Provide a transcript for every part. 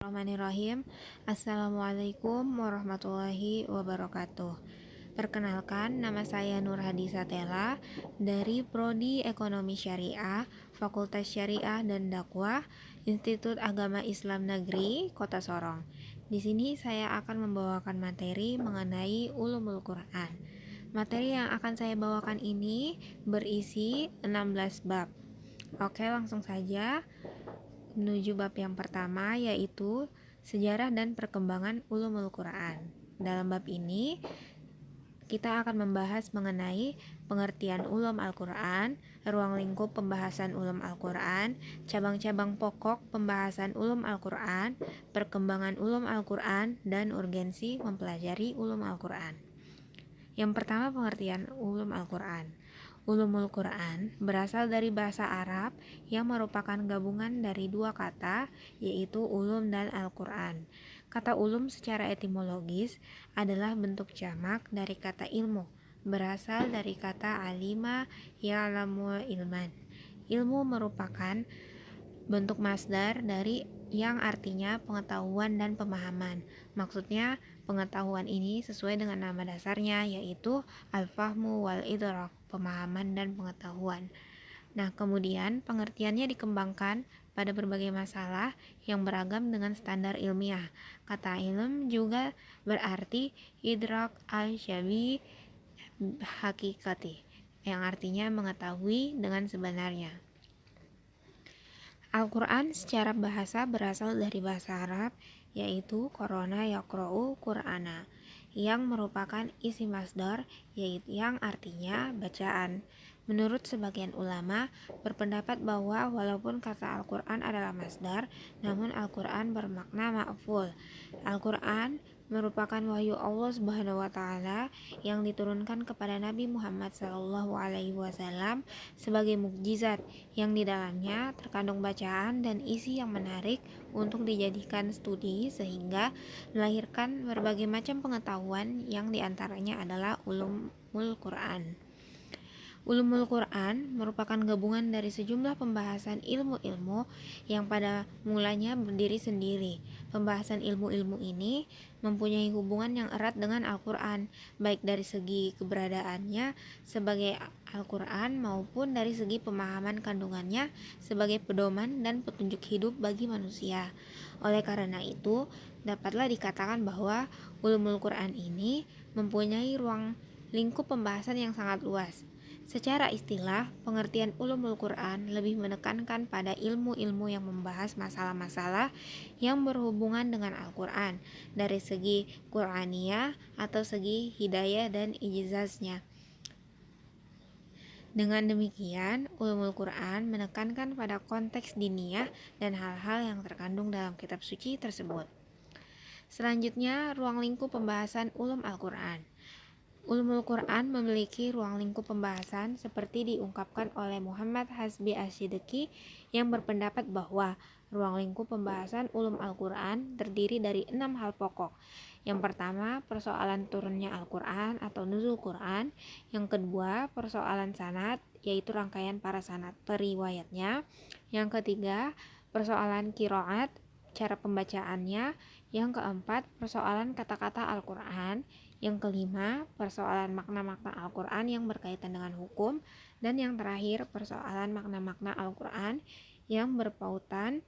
Bismillahirrahmanirrahim. Assalamualaikum warahmatullahi wabarakatuh. Perkenalkan, nama saya Nur Hadi Satela dari Prodi Ekonomi Syariah, Fakultas Syariah dan Dakwah, Institut Agama Islam Negeri, Kota Sorong. Di sini saya akan membawakan materi mengenai Ulumul Quran. Materi yang akan saya bawakan ini berisi 16 bab. Oke, langsung saja menuju bab yang pertama, yaitu sejarah dan perkembangan ulumul Quran. Dalam bab ini kita akan membahas mengenai pengertian ulum Al-Quran, ruang lingkup pembahasan ulum Al-Quran, cabang-cabang pokok pembahasan ulum Al-Quran, perkembangan ulum Al-Quran, dan urgensi mempelajari ulum Al-Quran. Yang pertama, pengertian ulum Al-Quran. Ulumul Quran berasal dari bahasa Arab yang merupakan gabungan dari dua kata, yaitu ulum dan Al-Quran. Kata ulum secara etimologis adalah bentuk jamak dari kata ilmu, berasal dari kata alima ya'lamu ilman. Ilmu merupakan bentuk masdar dari yang artinya pengetahuan dan pemahaman. Maksudnya, pengetahuan ini sesuai dengan nama dasarnya, yaitu al-fahmu wal idrak, pemahaman dan pengetahuan. Nah, kemudian pengertiannya dikembangkan pada berbagai masalah yang beragam dengan standar ilmiah. Kata ilm juga berarti idrak al-syabi hakikati, yang artinya mengetahui dengan sebenarnya. Al-Quran secara bahasa berasal dari bahasa Arab, yaitu Korona Yaqra'u Qur'ana, yang merupakan isi masdar, yaitu yang artinya bacaan. Menurut sebagian ulama, berpendapat bahwa walaupun kata Al-Quran adalah masdar, namun Al-Quran bermakna ma'ful. Al-Quran merupakan wahyu Allah Subhanahu wa taala yang diturunkan kepada Nabi Muhammad SAW sebagai mukjizat yang di dalamnya terkandung bacaan dan isi yang menarik untuk dijadikan studi sehingga melahirkan berbagai macam pengetahuan yang diantaranya adalah ulumul Quran. Ulumul Quran merupakan gabungan dari sejumlah pembahasan ilmu-ilmu yang pada mulanya berdiri sendiri. Pembahasan ilmu-ilmu ini mempunyai hubungan yang erat dengan Al-Quran, baik dari segi keberadaannya sebagai Al-Quran maupun dari segi pemahaman kandungannya sebagai pedoman dan petunjuk hidup bagi manusia. Oleh karena itu, dapatlah dikatakan bahwa ulumul Quran ini mempunyai ruang lingkup pembahasan yang sangat luas. Secara istilah, pengertian ulumul Quran lebih menekankan pada ilmu-ilmu yang membahas masalah-masalah yang berhubungan dengan Al-Quran dari segi Qur'aniyah atau segi hidayah dan ijazahnya. Dengan demikian, ulumul Quran menekankan pada konteks diniyah dan hal-hal yang terkandung dalam kitab suci tersebut. Selanjutnya, ruang lingkup pembahasan ulum Al-Quran. Ulumul Quran memiliki ruang lingkup pembahasan seperti diungkapkan oleh Muhammad Hasbi Asy-Sidqi yang berpendapat bahwa ruang lingkup pembahasan ulum Al-Quran terdiri dari 6 hal pokok. Yang pertama, persoalan turunnya Al-Quran atau nuzul Quran. Yang kedua, persoalan sanad, yaitu rangkaian para sanad periwayatnya. Yang ketiga, persoalan qiraat, cara pembacaannya. Yang keempat, persoalan kata-kata Al-Quran. Yang kelima, persoalan makna-makna Al-Quran yang berkaitan dengan hukum. Dan yang terakhir, persoalan makna-makna Al-Quran yang berpautan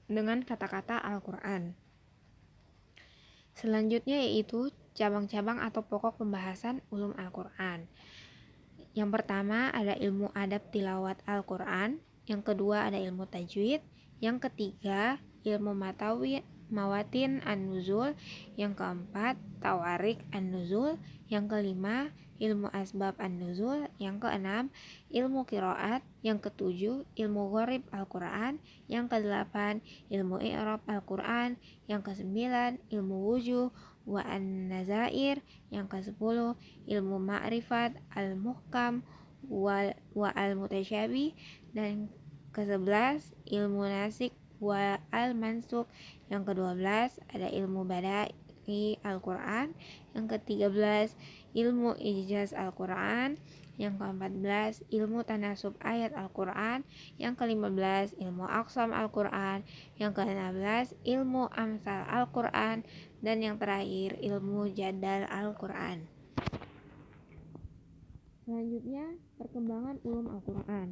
dengan kata-kata Al-Quran. Selanjutnya yaitu cabang-cabang atau pokok pembahasan ulum Al-Quran. Yang pertama ada ilmu adab tilawat Al-Quran. Yang kedua ada ilmu tajwid. Yang ketiga ilmu mawatin an-nuzul. Yang keempat tawarik an-nuzul. Yang kelima ilmu asbab an-nuzul. Yang keenam ilmu qiraat. Yang ketujuh ilmu gharib Al-Quran. Yang kedelapan ilmu i'rab Al-Quran. Yang kesembilan ilmu wujuh wa an-nazair. Yang kesepuluh ilmu ma'rifat al-muhkam wa al-mutasyabih. Dan ke-11 ilmu nasik wa al-mansuk. Yang ke-12 ada ilmu ma'ani Al-Quran. Yang ke-13 ilmu ijaz Al-Quran. Yang ke-14 ilmu tanasub ayat Al-Quran. Yang ke-15 ilmu aqsam Al-Quran. Yang ke-16 ilmu amsal Al-Quran. Dan yang terakhir ilmu jadal Al-Quran. Selanjutnya, perkembangan ulum Al-Quran.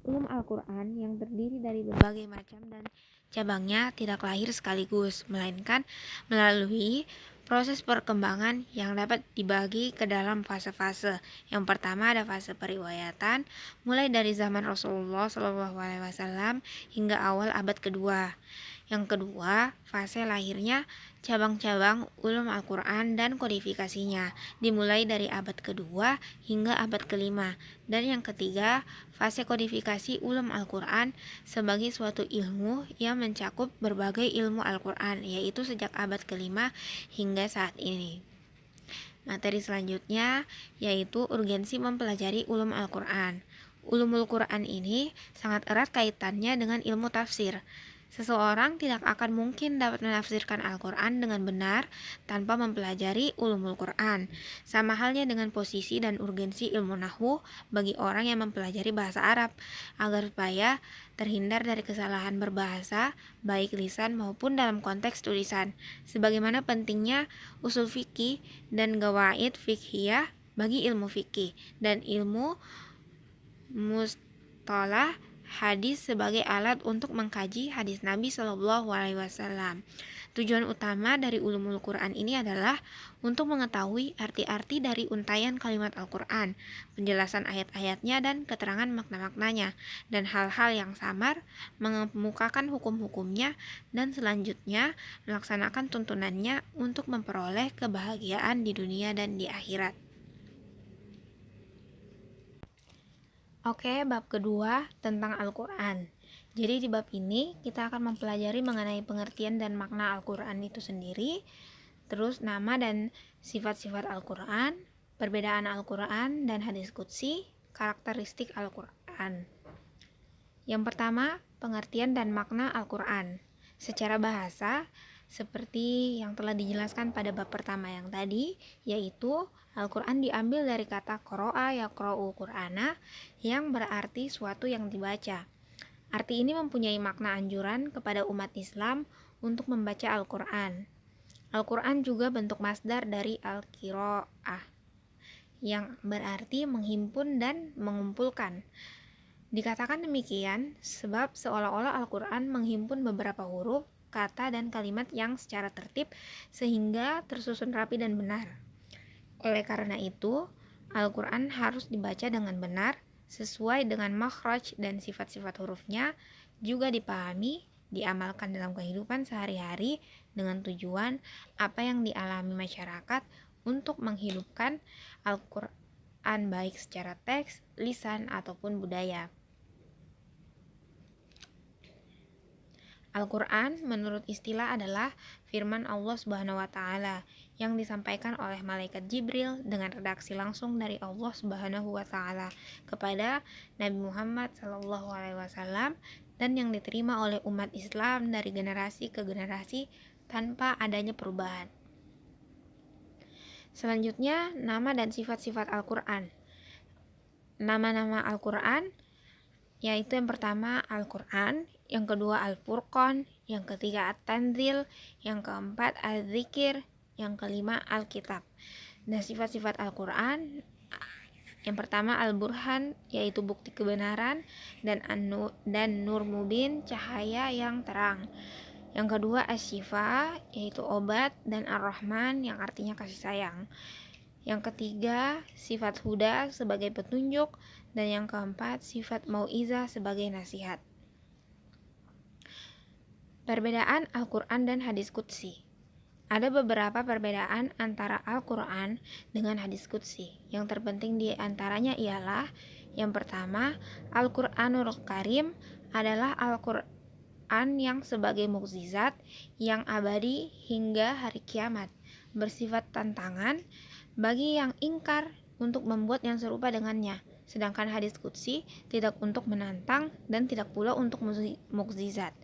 Ulum Al-Quran yang terdiri dari berbagai macam dan cabangnya tidak lahir sekaligus, melainkan melalui proses perkembangan yang dapat dibagi ke dalam fase-fase. Yang pertama ada fase periwayatan, mulai dari zaman Rasulullah SAW hingga awal abad kedua. Yang kedua, fase lahirnya cabang-cabang ulum Al-Quran dan kodifikasinya, dimulai dari abad kedua hingga abad kelima. Dan yang ketiga, fase kodifikasi ulum Al-Quran sebagai suatu ilmu yang mencakup berbagai ilmu Al-Quran, yaitu sejak abad kelima hingga saat ini. Materi selanjutnya yaitu urgensi mempelajari ulum Al-Quran. Ulumul Quran ini sangat erat kaitannya dengan ilmu tafsir. Seseorang tidak akan mungkin dapat menafsirkan Al-Quran dengan benar tanpa mempelajari ulumul Quran. Sama halnya dengan posisi dan urgensi ilmu nahwu bagi orang yang mempelajari bahasa Arab, agar supaya terhindar dari kesalahan berbahasa, baik lisan maupun dalam konteks tulisan. Sebagaimana pentingnya usul fikih dan gawaid fikhiyah bagi ilmu fikih dan ilmu mustalah hadis sebagai alat untuk mengkaji hadis Nabi Shallallahu Alaihi Wasallam. Tujuan utama dari ulumul Quran ini adalah untuk mengetahui arti-arti dari untayan kalimat Al-Quran, penjelasan ayat-ayatnya dan keterangan makna-maknanya, dan hal-hal yang samar, mengemukakan hukum-hukumnya, dan selanjutnya melaksanakan tuntunannya untuk memperoleh kebahagiaan di dunia dan di akhirat. Oke, bab kedua tentang Al-Quran. Jadi di bab ini kita akan mempelajari mengenai pengertian dan makna Al-Quran itu sendiri, terus nama dan sifat-sifat Al-Quran, perbedaan Al-Quran dan hadis qudsi, karakteristik Al-Quran. Yang pertama, pengertian dan makna Al-Quran. Secara bahasa, seperti yang telah dijelaskan pada bab pertama yang tadi, yaitu Al-Quran diambil dari kata qoro'a yaqra'u Qur'ana yang berarti suatu yang dibaca. Arti ini mempunyai makna anjuran kepada umat Islam untuk membaca Al-Quran. Al-Quran juga bentuk masdar dari al-qira'ah yang berarti menghimpun dan mengumpulkan. Dikatakan demikian sebab seolah-olah Al-Quran menghimpun beberapa huruf, kata, dan kalimat yang secara tertib sehingga tersusun rapi dan benar. Oleh karena itu, Al-Quran harus dibaca dengan benar, sesuai dengan makhraj dan sifat-sifat hurufnya, juga dipahami, diamalkan dalam kehidupan sehari-hari dengan tujuan apa yang dialami masyarakat untuk menghidupkan Al-Quran baik secara teks, lisan, ataupun budaya. Al-Quran menurut istilah adalah firman Allah Subhanahu wa Ta'ala yang disampaikan oleh malaikat Jibril dengan redaksi langsung dari Allah Subhanahu wa Ta'ala kepada Nabi Muhammad SAW dan yang diterima oleh umat Islam dari generasi ke generasi tanpa adanya perubahan. Selanjutnya, nama dan sifat-sifat Al-Quran. Nama-nama Al-Quran yaitu yang pertama Al-Quran, yang kedua Al-Furqan, yang ketiga At-Tanzil, yang keempat Al-Zikir, yang kelima Al-Kitab. Dan sifat-sifat Al-Quran, yang pertama Al-Burhan, yaitu bukti kebenaran, dan Nur Mubin, cahaya yang terang. Yang kedua Asy-Syifa, yaitu obat, dan Ar-Rahman, yang artinya kasih sayang. Yang ketiga sifat huda sebagai petunjuk, dan yang keempat sifat mau'izah sebagai nasihat. Perbedaan Al-Quran dan hadis qudsi. Ada beberapa perbedaan antara Al-Quran dengan hadis qudsi. Yang terpenting di antaranya ialah yang pertama, Al-Quranul Karim adalah Al-Quran yang sebagai mukjizat yang abadi hingga hari kiamat, bersifat tantangan bagi yang ingkar untuk membuat yang serupa dengannya. Sedangkan hadis qudsi tidak untuk menantang dan tidak pula untuk mukjizat.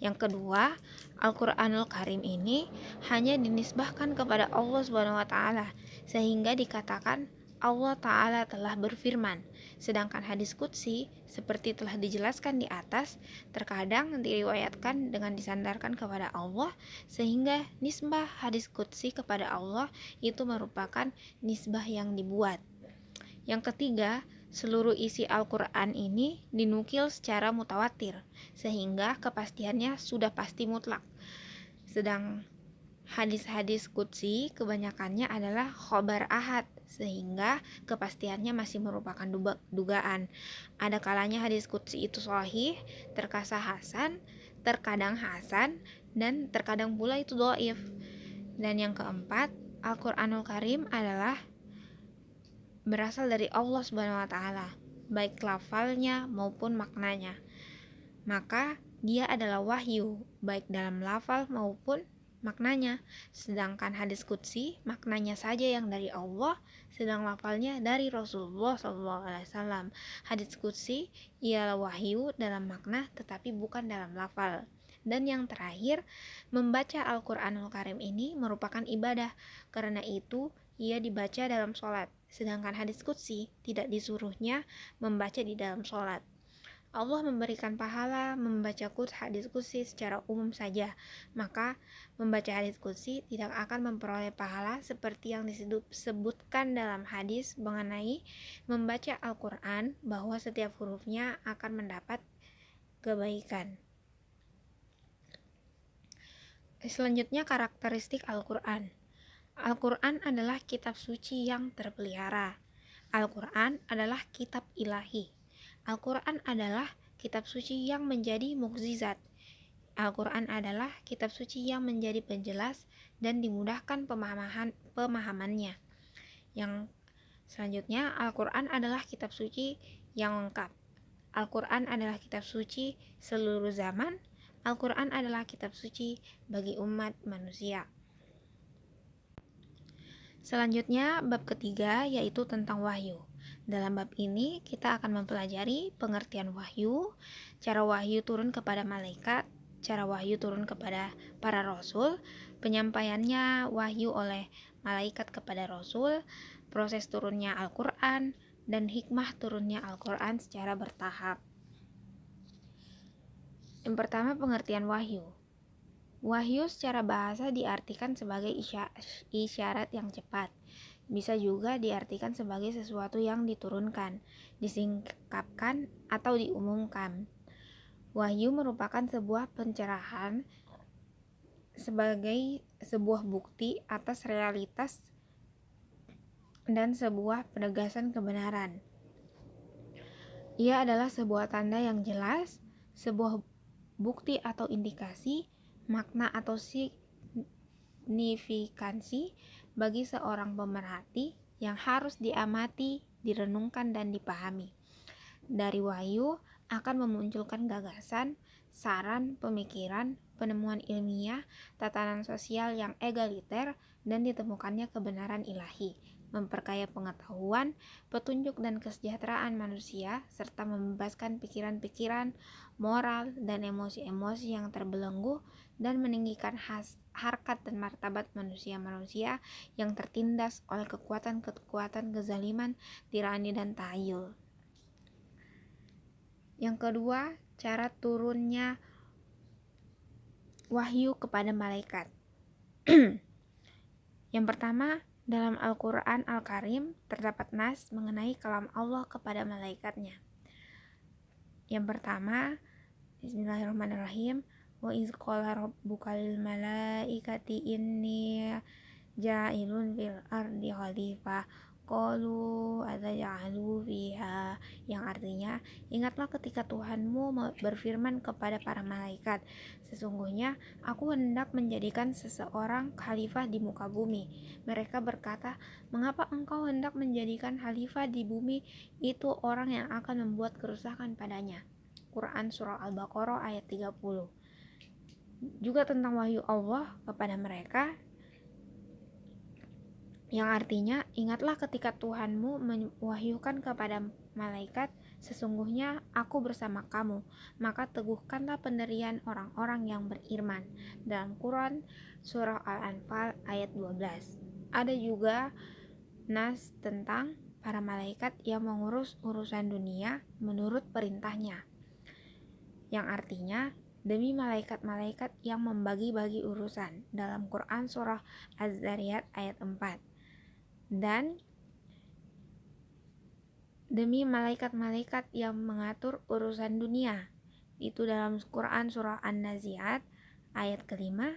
Yang kedua, Al-Qur'anul Karim ini hanya dinisbahkan kepada Allah Subhanahu wa taala sehingga dikatakan Allah Ta'ala telah berfirman. Sedangkan hadis qudsi seperti telah dijelaskan di atas terkadang diriwayatkan dengan disandarkan kepada Allah sehingga nisbah hadis qudsi kepada Allah itu merupakan nisbah yang dibuat. Yang ketiga, seluruh isi Al-Quran ini dinukil secara mutawatir sehingga kepastiannya sudah pasti mutlak. Sedang hadis-hadis qudsi kebanyakannya adalah khobar ahad sehingga kepastiannya masih merupakan dugaan. Ada kalanya hadis qudsi itu sahih, terkadang hasan, dan terkadang pula itu dhaif. Dan yang keempat, Al-Qur'anul Karim adalah berasal dari Allah Subhanahu wa taala, baik lafalnya maupun maknanya. Maka dia adalah wahyu, baik dalam lafal maupun maknanya. Sedangkan hadis qudsi maknanya saja yang dari Allah, sedang lafalnya dari Rasulullah SAW. Hadis qudsi ialah wahyu dalam makna tetapi bukan dalam lafal. Dan yang terakhir, membaca Al-Qur'anul Karim ini merupakan ibadah. Karena itu ia dibaca dalam sholat. Sedangkan hadis qudsi tidak disuruhnya membaca di dalam sholat. Allah memberikan pahala membaca hadis qudsi secara umum saja, maka membaca hadis qudsi tidak akan memperoleh pahala seperti yang disebutkan dalam hadis mengenai membaca Al-Quran bahwa setiap hurufnya akan mendapat kebaikan. Selanjutnya, karakteristik Al-Quran. Al-Quran adalah kitab suci yang terpelihara. Al-Quran adalah kitab ilahi. Al-Quran adalah kitab suci yang menjadi mukjizat. Al-Quran adalah kitab suci yang menjadi penjelas dan dimudahkan pemahamannya. Yang selanjutnya, Al-Quran adalah kitab suci yang lengkap. Al-Quran adalah kitab suci seluruh zaman. Al-Quran adalah kitab suci bagi umat manusia. Selanjutnya, bab ketiga yaitu tentang wahyu. Dalam bab ini kita akan mempelajari pengertian wahyu, cara wahyu turun kepada malaikat, cara wahyu turun kepada para rasul, penyampaiannya wahyu oleh malaikat kepada rasul, proses turunnya Al-Quran, dan hikmah turunnya Al-Quran secara bertahap. Yang pertama, pengertian wahyu. Wahyu secara bahasa diartikan sebagai isyarat yang cepat. Bisa juga diartikan sebagai sesuatu yang diturunkan, disingkapkan, atau diumumkan. Wahyu merupakan sebuah pencerahan sebagai sebuah bukti atas realitas dan sebuah penegasan kebenaran. Ia adalah sebuah tanda yang jelas, sebuah bukti atau indikasi, makna atau signifikansi bagi seorang pemerhati yang harus diamati, direnungkan, dan dipahami. Dari wahyu akan memunculkan gagasan, saran, pemikiran, penemuan ilmiah, tatanan sosial yang egaliter, dan ditemukannya kebenaran ilahi, memperkaya pengetahuan, petunjuk dan kesejahteraan manusia, serta membebaskan pikiran-pikiran, moral, dan emosi-emosi yang terbelenggu, dan meninggikan harkat dan martabat manusia-manusia yang tertindas oleh kekuatan-kekuatan kezaliman, tirani, dan tahayul. Yang kedua, cara turunnya wahyu kepada malaikat. Yang pertama, dalam Al-Quran Al-Karim terdapat nas mengenai kalam Allah kepada malaikatnya. Yang pertama, Bismillahirrahmanirrahim. Wa iz qala rabbuka lil malaikati inni ja'ilun fil ardi khalifah qalu ataj'alu fiha, yang artinya, ingatlah ketika Tuhanmu berfirman kepada para malaikat, sesungguhnya aku hendak menjadikan seseorang khalifah di muka bumi. Mereka berkata, mengapa engkau hendak menjadikan khalifah di bumi itu orang yang akan membuat kerusakan padanya. Quran Surah Al-Baqarah ayat 30. Juga tentang wahyu Allah kepada mereka, yang artinya, ingatlah ketika Tuhanmu mewahyukan kepada malaikat, Sesungguhnya aku bersama kamu, maka teguhkanlah pendirian orang-orang yang beriman. Dalam Quran surah Al-Anfal ayat 12. Ada juga nas tentang para malaikat yang mengurus urusan dunia menurut perintahnya, yang artinya demi malaikat-malaikat yang membagi-bagi urusan dalam Quran surah Az-Zariyat ayat 4, dan demi malaikat-malaikat yang mengatur urusan dunia, itu dalam Quran surah An-Nazi'at ayat kelima,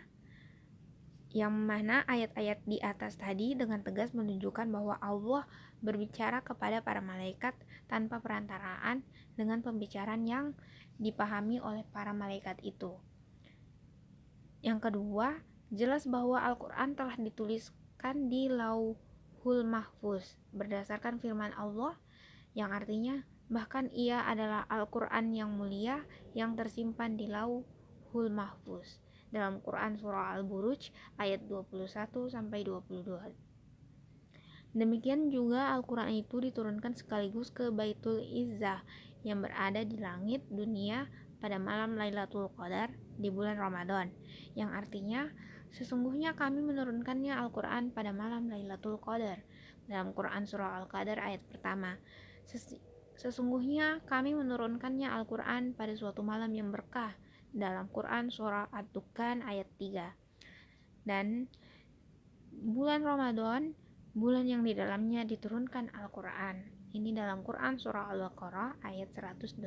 yang mana ayat-ayat di atas tadi dengan tegas menunjukkan bahwa Allah berbicara kepada para malaikat tanpa perantaraan dengan pembicaraan yang dipahami oleh para malaikat itu. Yang kedua, jelas bahwa Al-Quran telah dituliskan di Lauhul Mahfuz berdasarkan firman Allah, yang artinya bahkan ia adalah Al-Quran yang mulia yang tersimpan di Lauhul Mahfuz dalam Quran surah Al-Buruj ayat 21-22. Demikian juga Al-Quran itu diturunkan sekaligus ke Baitul Izzah yang berada di langit dunia pada malam Lailatul Qadar di bulan Ramadan, yang artinya sesungguhnya kami menurunkannya Al-Quran pada malam Lailatul Qadar dalam Quran surah Al-Qadar ayat pertama. Sesungguhnya kami menurunkannya Al-Quran pada suatu malam yang berkah dalam Quran surah Ad-Dukhan ayat 3. Dan bulan Ramadan, bulan yang di dalamnya diturunkan Al-Quran. Ini dalam Quran surah Al-Baqarah ayat 185.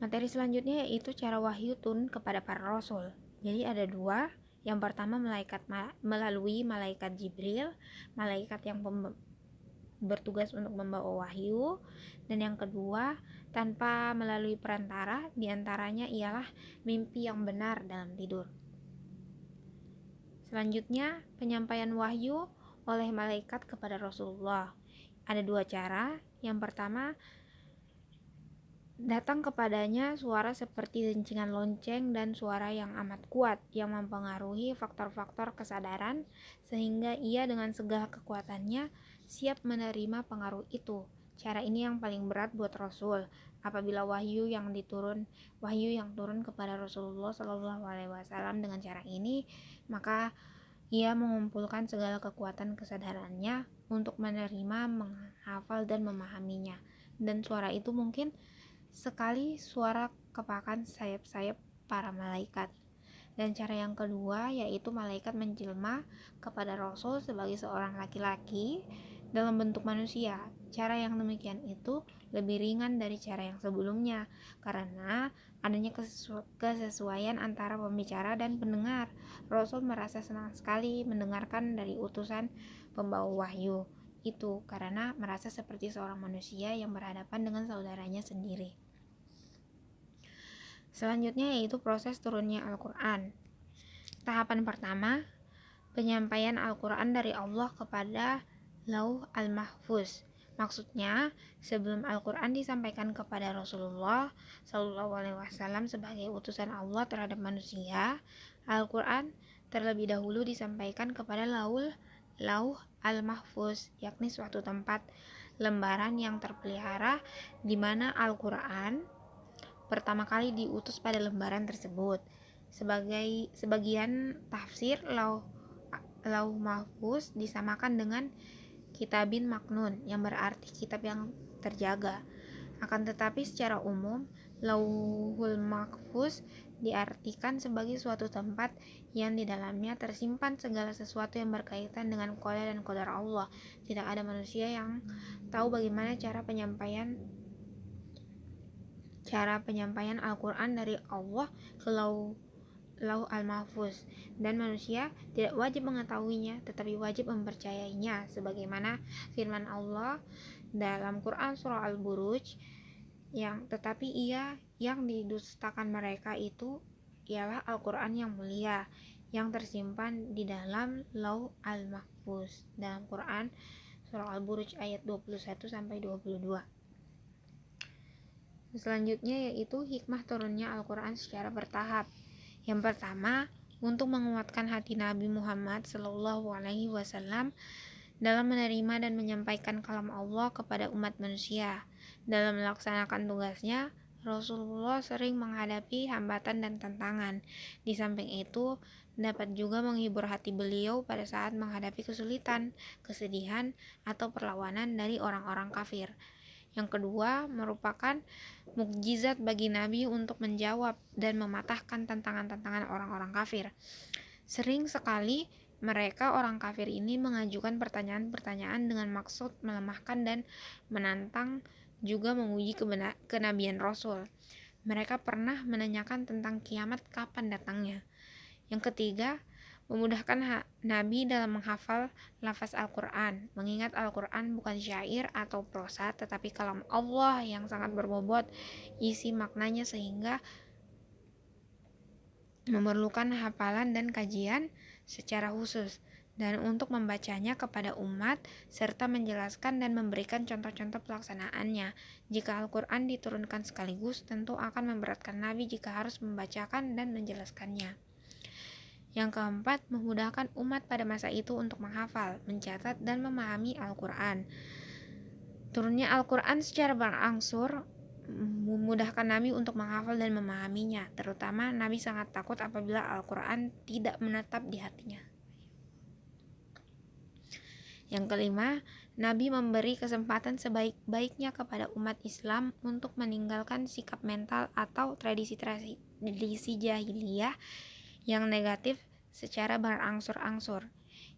Materi selanjutnya yaitu cara wahyu turun kepada para rasul. Jadi ada dua. Yang pertama melalui malaikat Jibril, malaikat yang bertugas untuk membawa wahyu, dan yang kedua tanpa melalui perantara, diantaranya ialah mimpi yang benar dalam tidur. Selanjutnya, penyampaian wahyu oleh malaikat kepada Rasulullah. Ada dua cara. Yang pertama, datang kepadanya suara seperti dencingan lonceng dan suara yang amat kuat yang mempengaruhi faktor-faktor kesadaran sehingga ia dengan segala kekuatannya siap menerima pengaruh itu. Cara ini yang paling berat buat Rasul. Apabila wahyu yang turun kepada Rasulullah SAW dengan cara ini, maka ia mengumpulkan segala kekuatan kesadarannya untuk menerima, menghafal, dan memahaminya. Dan suara itu mungkin sekali suara kepakan sayap-sayap para malaikat. Dan cara yang kedua yaitu malaikat menjelma kepada Rasul sebagai seorang laki-laki dalam bentuk manusia. Cara yang demikian itu lebih ringan dari cara yang sebelumnya karena adanya kesesuaian antara pembicara dan pendengar. Rasul merasa senang sekali mendengarkan dari utusan pembawa wahyu itu karena merasa seperti seorang manusia yang berhadapan dengan saudaranya sendiri. Selanjutnya yaitu proses turunnya Al-Quran. Tahapan pertama, penyampaian Al-Quran dari Allah kepada Lauh Al-Mahfuz. Maksudnya, sebelum Al-Quran disampaikan kepada Rasulullah SAW sebagai utusan Allah terhadap manusia, Al-Quran terlebih dahulu disampaikan kepada Lauh Al-Mahfuz, yakni suatu tempat lembaran yang terpelihara di mana Al-Quran pertama kali diutus pada lembaran tersebut. Sebagian tafsir Lauh Mahfuz disamakan dengan Kitabin Maknun yang berarti kitab yang terjaga. Akan tetapi secara umum Lauhul Mahfuz diartikan sebagai suatu tempat yang di dalamnya tersimpan segala sesuatu yang berkaitan dengan qada dan qadar Allah. Tidak ada manusia yang tahu bagaimana cara penyampaian Al-Quran dari Allah ke Lauh Al-Mahfuz, dan manusia tidak wajib mengetahuinya tetapi wajib mempercayainya sebagaimana firman Allah dalam Quran surah Al-Buruj, tetapi yang didustakan mereka itu ialah Al-Quran yang mulia yang tersimpan di dalam Lauh Al-Mahfuz dalam Quran surah Al-Buruj ayat 21-22. Selanjutnya yaitu hikmah turunnya Al-Quran secara bertahap. Yang pertama, untuk menguatkan hati Nabi Muhammad SAW dalam menerima dan menyampaikan kalam Allah kepada umat manusia. Dalam melaksanakan tugasnya, Rasulullah sering menghadapi hambatan dan tantangan. Di samping itu, dapat juga menghibur hati beliau pada saat menghadapi kesulitan, kesedihan, atau perlawanan dari orang-orang kafir. Yang kedua, merupakan mukjizat bagi Nabi untuk menjawab dan mematahkan tantangan-tantangan orang-orang kafir. Sering sekali mereka orang kafir ini mengajukan pertanyaan-pertanyaan dengan maksud melemahkan dan menantang, juga menguji kenabian Rasul. Mereka pernah menanyakan tentang kiamat kapan datangnya. Yang ketiga, memudahkan Nabi dalam menghafal lafaz Al-Quran, mengingat Al-Quran bukan syair atau prosa, tetapi kalam Allah yang sangat berbobot isi maknanya sehingga memerlukan hafalan dan kajian secara khusus, dan untuk membacanya kepada umat serta menjelaskan dan memberikan contoh-contoh pelaksanaannya. Jika Al-Quran diturunkan sekaligus, tentu akan memberatkan Nabi jika harus membacakan dan menjelaskannya. Yang keempat, memudahkan umat pada masa itu untuk menghafal, mencatat, dan memahami Al-Quran. Turunnya Al-Quran secara berangsur memudahkan Nabi untuk menghafal dan memahaminya. Terutama Nabi sangat takut apabila Al-Quran tidak menetap di hatinya. Yang kelima, Nabi memberi kesempatan sebaik-baiknya kepada umat Islam untuk meninggalkan sikap mental atau tradisi jahiliyah yang negatif secara berangsur-angsur.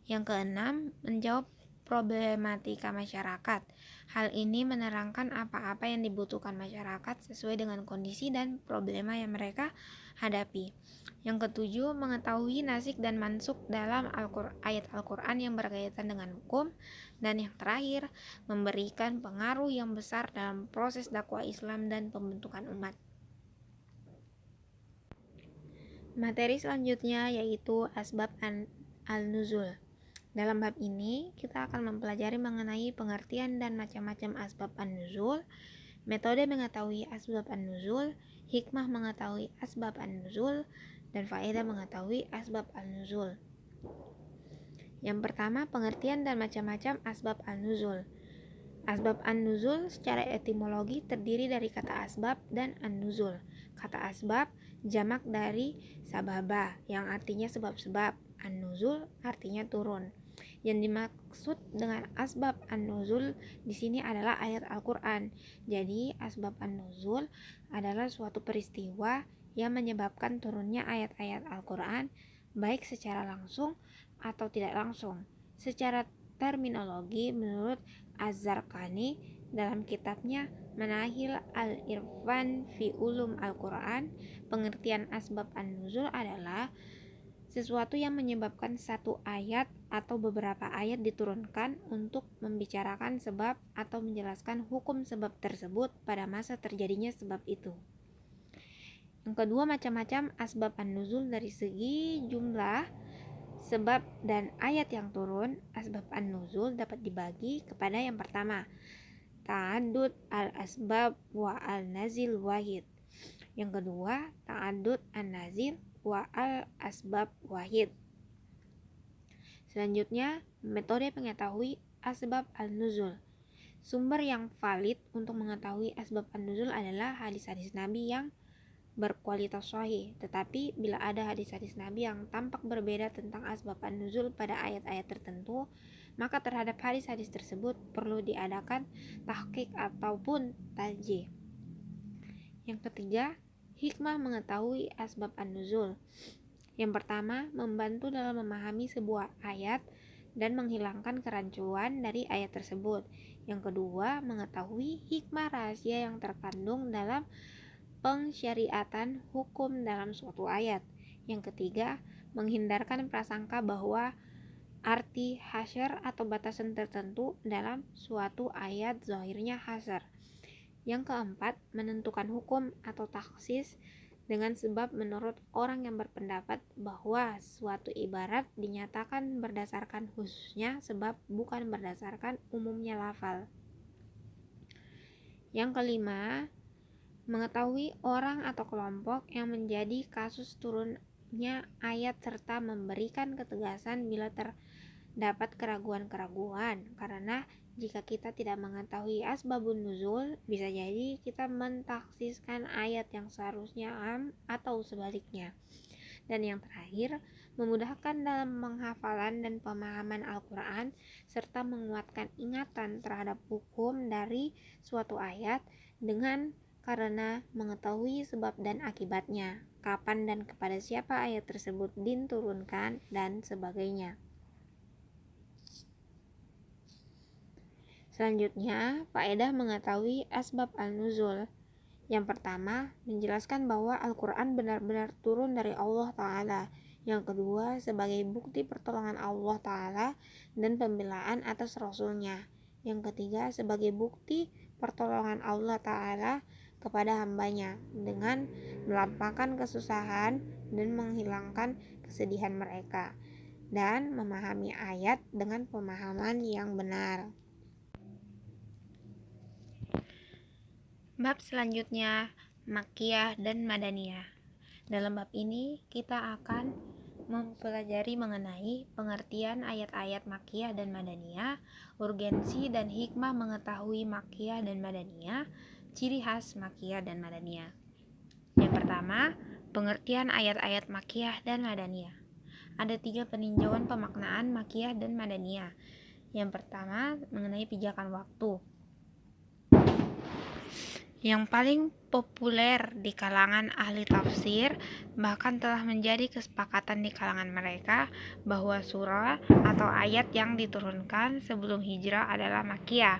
Yang keenam, menjawab problematika masyarakat. Hal ini menerangkan apa-apa yang dibutuhkan masyarakat sesuai dengan kondisi dan problema yang mereka hadapi. Yang ketujuh, mengetahui nasik dan mansuk dalam ayat Al-Quran yang berkaitan dengan hukum. Dan yang terakhir, memberikan pengaruh yang besar dalam proses dakwah Islam dan pembentukan umat. Materi selanjutnya yaitu asbab al-nuzul. Dalam bab ini, kita akan mempelajari mengenai pengertian dan macam-macam asbab an-nuzul, metode mengetahui asbab an-nuzul, hikmah mengetahui asbab an-nuzul, dan faedah mengetahui asbab an-nuzul. Yang pertama, pengertian dan macam-macam asbab an-nuzul. Asbab an-nuzul secara etimologi terdiri dari kata asbab dan an-nuzul. Kata asbab jamak dari sababa yang artinya sebab-sebab. An-nuzul artinya turun. Yang dimaksud dengan asbab an-nuzul di sini adalah ayat Al-Quran. Jadi asbab an-nuzul adalah suatu peristiwa yang menyebabkan turunnya ayat-ayat Al-Quran, baik secara langsung atau tidak langsung. Secara terminologi, menurut Az-Zarqani dalam kitabnya Manahil al-Irfan fi Ulum Al-Quran, pengertian asbab an-nuzul adalah sesuatu yang menyebabkan satu ayat atau beberapa ayat diturunkan untuk membicarakan sebab atau menjelaskan hukum sebab tersebut pada masa terjadinya sebab itu. Yang kedua, macam-macam asbab an-nuzul dari segi jumlah sebab dan ayat yang turun. Asbab an-nuzul dapat dibagi kepada yang pertama, ta'addud al-asbab wa al-nazil wahid. Yang kedua, ta'addud an-nazil wa al-asbab wahid. Selanjutnya, metode mengetahui asbab al-nuzul. Sumber yang valid untuk mengetahui asbab an-nuzul adalah hadis-hadis Nabi yang berkualitas sahih. Tetapi bila ada hadis-hadis Nabi yang tampak berbeda tentang asbab an-nuzul pada ayat-ayat tertentu, maka terhadap hadis-hadis tersebut perlu diadakan tahqiq ataupun tarjih. Yang ketiga, hikmah mengetahui asbab an-nuzul. Yang pertama, membantu dalam memahami sebuah ayat dan menghilangkan kerancuan dari ayat tersebut. Yang kedua, mengetahui hikmah rahasia yang terkandung dalam pengsyariatan hukum dalam suatu ayat. Yang ketiga, menghindarkan prasangka bahwa arti hasyar atau batasan tertentu dalam suatu ayat zahirnya hasar. Yang keempat, menentukan hukum atau taksis dengan sebab menurut orang yang berpendapat bahwa suatu ibarat dinyatakan berdasarkan khususnya sebab bukan berdasarkan umumnya lafal. Yang kelima, mengetahui orang atau kelompok yang menjadi kasus turunnya ayat serta memberikan ketegasan bila dapat keraguan-keraguan, karena jika kita tidak mengetahui asbabun nuzul, bisa jadi kita mentaksiskan ayat yang seharusnya am atau sebaliknya. Dan yang terakhir, memudahkan dalam penghafalan dan pemahaman Al-Quran, serta menguatkan ingatan terhadap hukum dari suatu ayat dengan karena mengetahui sebab dan akibatnya, kapan dan kepada siapa ayat tersebut diturunkan, dan sebagainya. Selanjutnya, faedah mengetahui asbab al-nuzul. Yang pertama, menjelaskan bahwa Al-Quran benar-benar turun dari Allah Ta'ala. Yang kedua, sebagai bukti pertolongan Allah Ta'ala dan pembelaan atas Rasulnya. Yang ketiga, sebagai bukti pertolongan Allah Ta'ala kepada hambanya dengan melampaukan kesusahan dan menghilangkan kesedihan mereka, dan memahami ayat dengan pemahaman yang benar. Bab selanjutnya, Makkiyah dan Madaniyah. Dalam bab ini kita akan mempelajari mengenai pengertian ayat-ayat Makkiyah dan Madaniyah, urgensi dan hikmah mengetahui Makkiyah dan Madaniyah, ciri khas Makkiyah dan Madaniyah. Yang pertama, pengertian ayat-ayat Makkiyah dan Madaniyah. Ada 3 peninjauan pemaknaan Makkiyah dan Madaniyah. Yang pertama, mengenai pijakan waktu. Yang paling populer di kalangan ahli tafsir, bahkan telah menjadi kesepakatan di kalangan mereka bahwa surah atau ayat yang diturunkan sebelum hijrah adalah Makkiyah,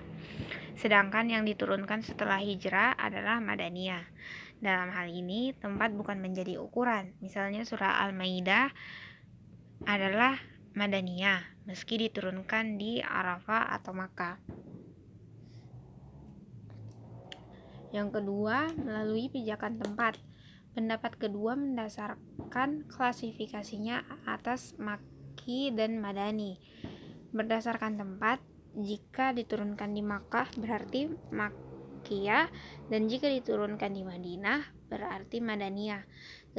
sedangkan yang diturunkan setelah hijrah adalah Madaniyah. Dalam hal ini, tempat bukan menjadi ukuran. Misalnya surah Al-Maidah adalah Madaniyah, meski diturunkan di Arafah atau Makkah. Yang kedua, melalui pijakan tempat. Pendapat kedua mendasarkan klasifikasinya atas Makki dan Madani. Berdasarkan tempat, jika diturunkan di Makkah berarti Makkiyah, dan jika diturunkan di Madinah berarti Madaniyah.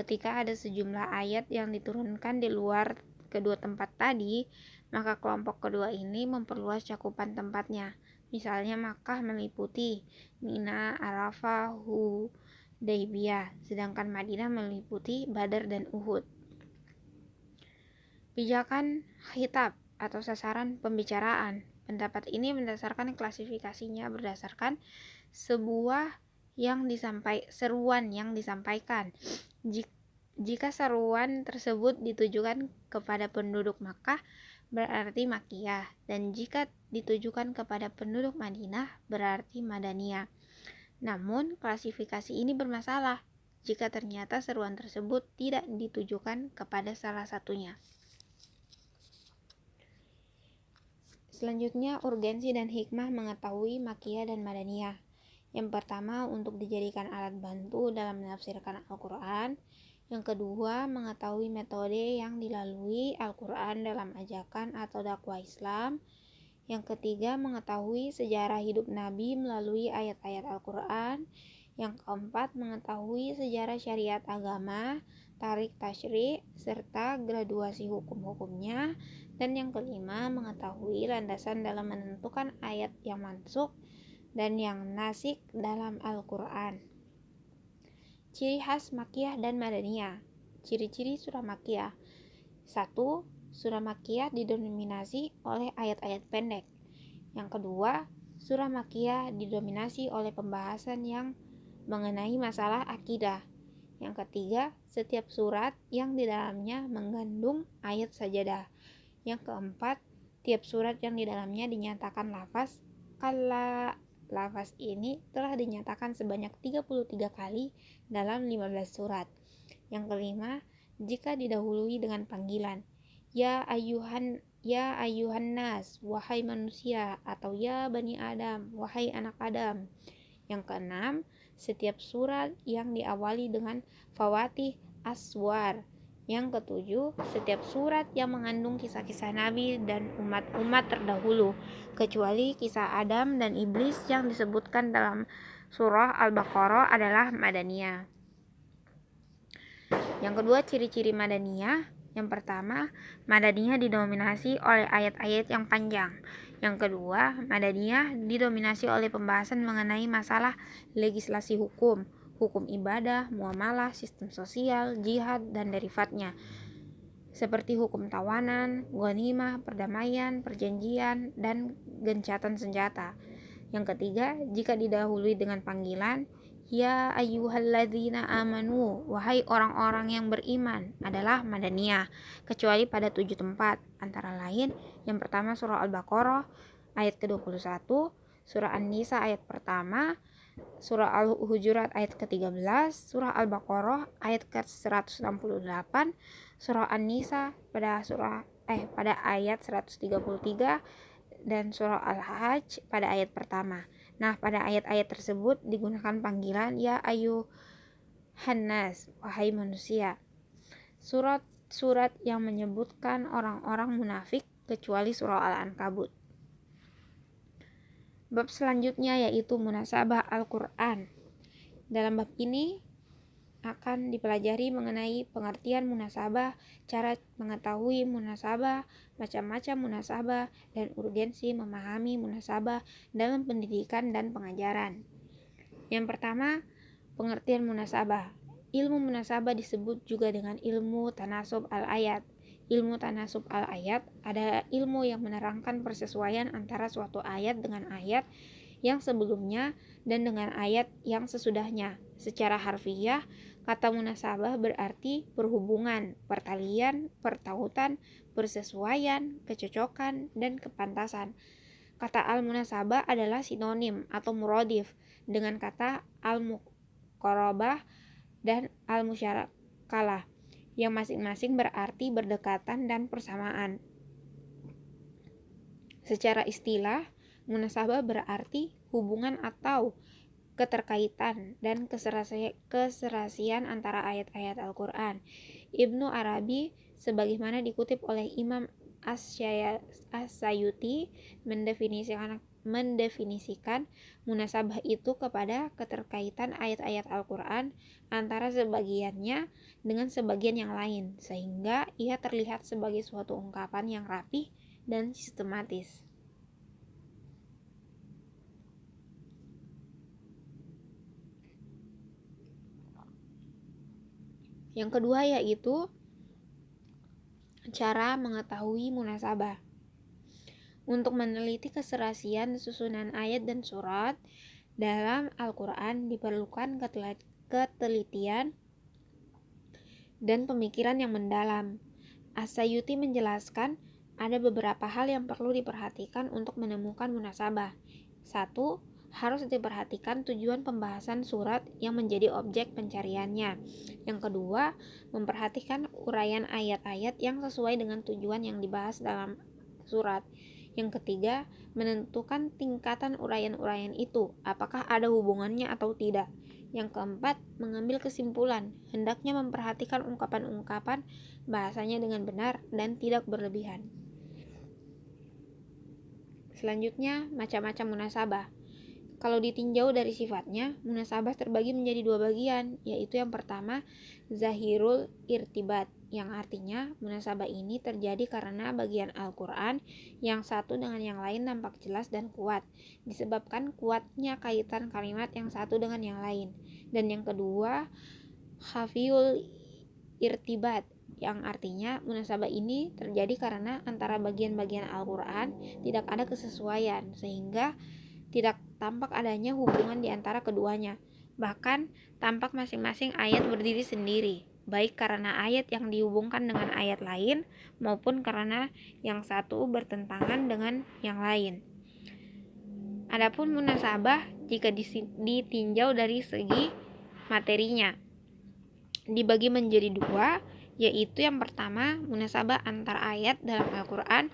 Ketika ada sejumlah ayat yang diturunkan di luar kedua tempat tadi, maka kelompok kedua ini memperluas cakupan tempatnya. Misalnya Makkah meliputi Mina, Arafah, Hudaybiyah, sedangkan Madinah meliputi Badar dan Uhud. Pijakan khitab atau sasaran pembicaraan. Pendapat ini berdasarkan klasifikasinya berdasarkan seruan yang disampaikan. Jika seruan tersebut ditujukan kepada penduduk Makkah, berarti Makkiyah, dan jika ditujukan kepada penduduk Madinah berarti Madaniyah. Namun, klasifikasi ini bermasalah jika ternyata seruan tersebut tidak ditujukan kepada salah satunya. Selanjutnya, urgensi dan hikmah mengetahui Makkiyah dan Madaniyah. Yang pertama, untuk dijadikan alat bantu dalam menafsirkan Al-Quran. Yang kedua, mengetahui metode yang dilalui Al-Quran dalam ajakan atau dakwah Islam. Yang ketiga, mengetahui sejarah hidup Nabi melalui ayat-ayat Al-Quran. Yang keempat, mengetahui sejarah syariat agama, tarik tasyri, serta graduasi hukum-hukumnya. Dan yang kelima, mengetahui landasan dalam menentukan ayat yang mansukh dan yang nasikh dalam Al-Quran. Ciri khas Makkiyah dan Madaniyah. Ciri-ciri surah Makkiyah. 1. Surah Makkiyah didominasi oleh ayat-ayat pendek. Yang kedua, surah Makkiyah didominasi oleh pembahasan yang mengenai masalah akidah. Yang ketiga, setiap surat yang di dalamnya mengandung ayat sajadah. Yang keempat, tiap surat yang di dalamnya dinyatakan lafaz kalla. Lafaz ini telah dinyatakan sebanyak 33 kali dalam 15 surat. Yang kelima, jika didahului dengan panggilan ya ayuhan nas, wahai manusia, atau ya bani Adam, wahai anak Adam. Yang keenam, setiap surat yang diawali dengan fawatih aswar. Yang ketujuh, setiap surat yang mengandung kisah-kisah Nabi dan umat-umat terdahulu, kecuali kisah Adam dan Iblis yang disebutkan dalam surah Al-Baqarah adalah Madaniyah. Yang kedua, ciri-ciri Madaniyah. Yang pertama, Madaniyah didominasi oleh ayat-ayat yang panjang. Yang kedua, Madaniyah didominasi oleh pembahasan mengenai masalah legislasi hukum, hukum ibadah, muamalah, sistem sosial, jihad, dan derivatnya, seperti hukum tawanan, ghanimah, perdamaian, perjanjian, dan gencatan senjata. Yang ketiga, jika didahului dengan panggilan ya ayyuhalladzina amanu, wahai orang-orang yang beriman, adalah Madaniyah, kecuali pada 7 tempat, antara lain yang pertama surah Al-Baqarah ayat ke-21, surah An-Nisa ayat pertama, surah Al-Hujurat ayat ke-13, surah Al-Baqarah ayat ke-168, surah An-Nisa pada ayat 133, dan surah Al-Hajj pada ayat pertama. Nah, pada ayat-ayat tersebut digunakan panggilan ya ayyuhannas, wahai manusia. Surat-surat yang menyebutkan orang-orang munafik kecuali surah Al-Ankabut. Bab selanjutnya yaitu munasabah Al-Quran. Dalam bab ini akan dipelajari mengenai pengertian munasabah, cara mengetahui munasabah, macam-macam munasabah, dan urgensi memahami munasabah dalam pendidikan dan pengajaran. Yang pertama, pengertian munasabah. Ilmu munasabah disebut juga dengan ilmu tanasub al-ayat. Ilmu tanasub al-ayat adalah ilmu yang menerangkan persesuaian antara suatu ayat dengan ayat yang sebelumnya dan dengan ayat yang sesudahnya. Secara harfiah, kata munasabah berarti berhubungan, pertalian, pertautan, persesuaian, kecocokan, dan kepantasan. Kata al-munasabah adalah sinonim atau muradif dengan kata al-muqarabah dan al-musyarakalah, yang masing-masing berarti berdekatan dan persamaan. Secara istilah, munasabah berarti hubungan atau keterkaitan dan keserasian antara ayat-ayat Al-Quran. Ibnu Arabi sebagaimana dikutip oleh Imam As-Sayuti mendefinisikan munasabah itu kepada keterkaitan ayat-ayat Al-Quran antara sebagiannya dengan sebagian yang lain, sehingga ia terlihat sebagai suatu ungkapan yang rapih dan sistematis. Yang kedua yaitu cara mengetahui munasabah. Untuk meneliti keserasian susunan ayat dan surat dalam Al-Quran diperlukan ketelitian dan pemikiran yang mendalam. As-Sayuti menjelaskan ada beberapa hal yang perlu diperhatikan untuk menemukan munasabah. 1. Harus diperhatikan tujuan pembahasan surat yang menjadi objek pencariannya. Yang kedua, memperhatikan uraian ayat-ayat yang sesuai dengan tujuan yang dibahas dalam surat. Yang ketiga, menentukan tingkatan uraian-uraian itu, apakah ada hubungannya atau tidak. Yang keempat, mengambil kesimpulan, hendaknya memperhatikan ungkapan-ungkapan bahasanya dengan benar dan tidak berlebihan. Selanjutnya, macam-macam munasabah. Kalau ditinjau dari sifatnya, munasabah terbagi menjadi 2 bagian, yaitu yang pertama, zahirul irtibat, yang artinya munasabah ini terjadi karena bagian Al-Quran yang satu dengan yang lain nampak jelas dan kuat, disebabkan kuatnya kaitan kalimat yang satu dengan yang lain. Dan yang kedua, khafiul irtibat, yang artinya munasabah ini terjadi karena antara bagian-bagian Al-Quran tidak ada kesesuaian, sehingga tidak tampak adanya hubungan di antara keduanya. Bahkan tampak masing-masing ayat berdiri sendiri, baik karena ayat yang dihubungkan dengan ayat lain maupun karena yang satu bertentangan dengan yang lain. Adapun munasabah jika ditinjau dari segi materinya dibagi menjadi 2, yaitu yang pertama munasabah antar ayat dalam Al-Quran,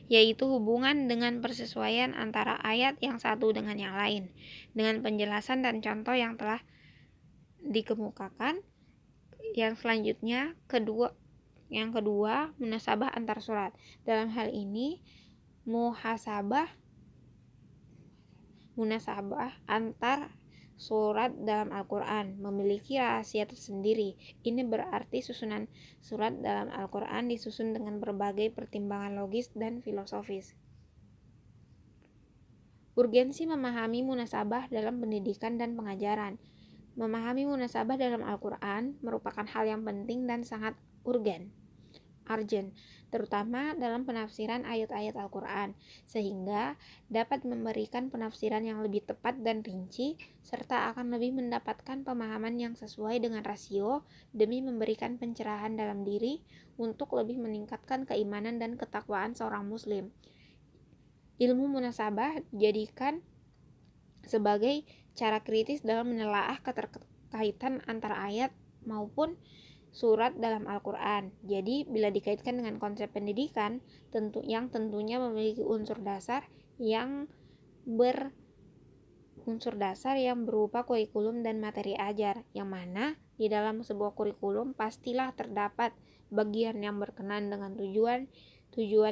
yaitu hubungan dengan persesuaian antara ayat yang satu dengan yang lain, dengan penjelasan dan contoh yang telah dikemukakan. Yang selanjutnya, yang kedua munasabah antar surat. Dalam hal ini, munasabah antar surat dalam Al-Quran memiliki rahasia tersendiri. Ini berarti susunan surat dalam Al-Quran disusun dengan berbagai pertimbangan logis dan filosofis. Urgensi memahami munasabah dalam pendidikan dan pengajaran. Memahami munasabah dalam Al-Quran merupakan hal yang penting dan sangat urgent, terutama dalam penafsiran ayat-ayat Al-Quran, sehingga dapat memberikan penafsiran yang lebih tepat dan rinci, serta akan lebih mendapatkan pemahaman yang sesuai dengan rasio demi memberikan pencerahan dalam diri untuk lebih meningkatkan keimanan dan ketakwaan seorang muslim. Ilmu munasabah dijadikan sebagai cara kritis dalam menelaah keterkaitan antara ayat maupun surat dalam Al-Quran. Jadi, bila dikaitkan dengan konsep pendidikan, tentunya memiliki unsur dasar yang berupa kurikulum dan materi ajar, yang mana di dalam sebuah kurikulum pastilah terdapat bagian yang berkenaan dengan tujuan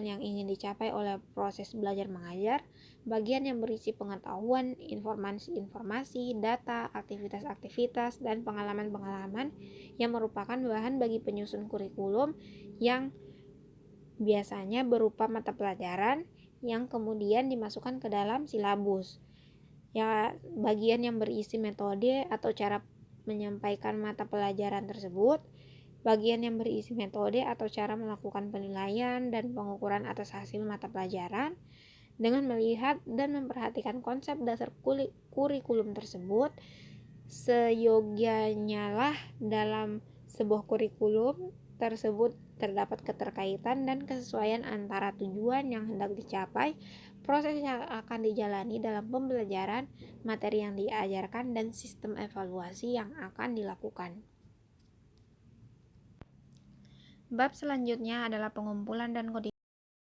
yang ingin dicapai oleh proses belajar mengajar, bagian yang berisi pengetahuan, informasi, data, aktivitas-aktivitas, dan pengalaman-pengalaman yang merupakan bahan bagi penyusun kurikulum yang biasanya berupa mata pelajaran yang kemudian dimasukkan ke dalam silabus. Ya, bagian yang berisi metode atau cara menyampaikan mata pelajaran tersebut, bagian yang berisi metode atau cara melakukan penilaian dan pengukuran atas hasil mata pelajaran. Dengan melihat dan memperhatikan konsep dasar kurikulum tersebut, seyogianya lah dalam sebuah kurikulum tersebut terdapat keterkaitan dan kesesuaian antara tujuan yang hendak dicapai, proses yang akan dijalani dalam pembelajaran, materi yang diajarkan, dan sistem evaluasi yang akan dilakukan. Bab selanjutnya adalah pengumpulan dan kodifikasi